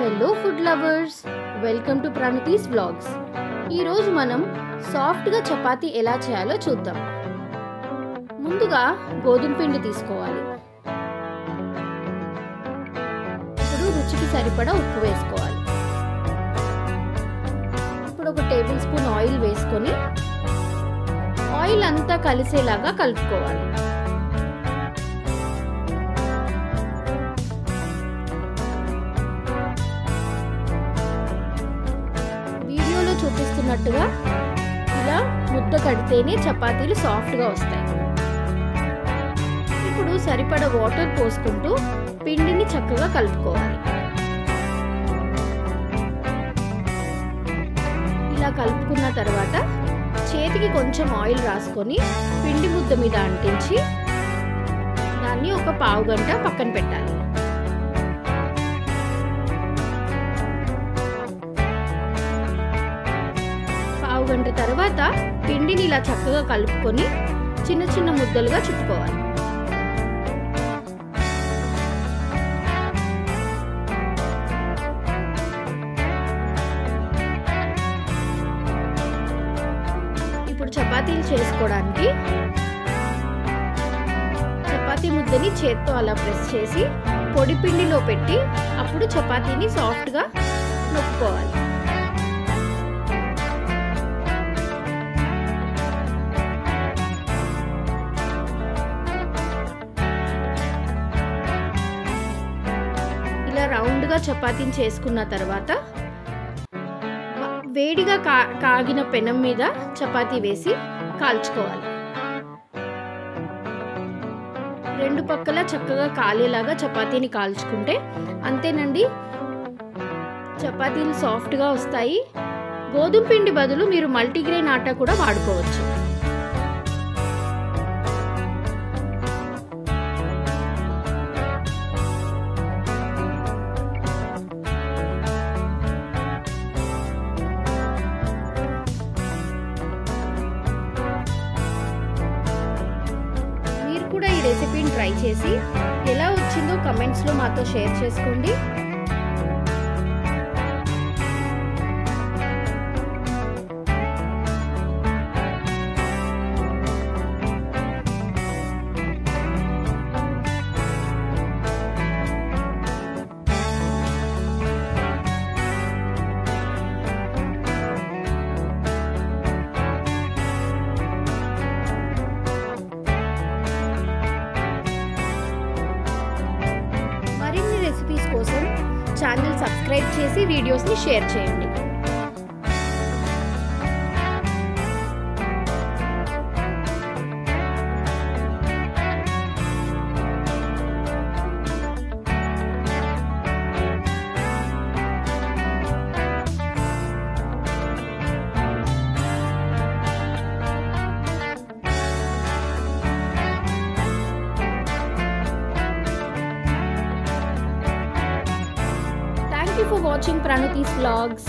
Hello food lovers, welcome to Pranathi's vlogs. ఈరోజు మనం సాఫ్ట్గా చపాతీ ఎలా చేయాలో చూద్దాం. ముందుగా గోధుమ పిండి తీసుకోవాలి. ఇప్పుడు రుచికి సరిపడా ఉప్పు వేసుకోవాలి. ఇప్పుడు ఒక టేబుల్ స్పూన్ ఆయిల్ వేసుకొని ఆయిల్ అంతా కలిసేలాగా కలుపుకోవాలి. చూపిస్తున్నట్టుగా ఇలా ముద్ద కడితేనే చపాతీలు సాఫ్ట్గా వస్తాయి. ఇప్పుడు సరిపడ వాటర్ పోసుకుంటూ పిండిని చక్కగా కలుపుకోవాలి. ఇలా కలుపుకున్న తర్వాత చేతికి కొంచెం ఆయిల్ రాసుకొని పిండి ముద్ద మీద అంటించి దాన్ని ఒక పావు గంట పక్కన పెట్టాలి. గంట తర్వాత పిండిని ఇలా చక్కగా కలుపుకొని చిన్న చిన్న ముద్దలుగా చుట్టుకోవాలి. ఇప్పుడు చపాతీలు చేసుకోవడానికి చపాతీ ముద్దని చేత్తో అలా ప్రెస్ చేసి పొడి పిండిలో పెట్టి అప్పుడు చపాతీని సాఫ్ట్గా నొక్కుకోవాలి. రౌండ్గా చపాతీని చేసుకున్న తర్వాత వేడిగా కాగిన పెనం మీద చపాతీ వేసి కాల్చుకోవాలి. రెండు పక్కల చక్కగా కాలేలాగా చపాతీని కాల్చుకుంటే అంతేనండి, చపాతీలు సాఫ్ట్గా వస్తాయి. గోధుమ పిండి బదులు మీరు మల్టీగ్రెయిన్ ఆటా కూడా వాడుకోవచ్చు. కూడా ఈ రెసిపీని ట్రై చేసి ఎలా వచ్చిందో కమెంట్స్లో మాతో షేర్ చేసుకోండి. రెసిపీస్ కోసం ఛానల్ సబ్స్క్రైబ్ చేసి వీడియోస్ని షేర్ చేయండి. Thank you for watching Pranathi's vlogs.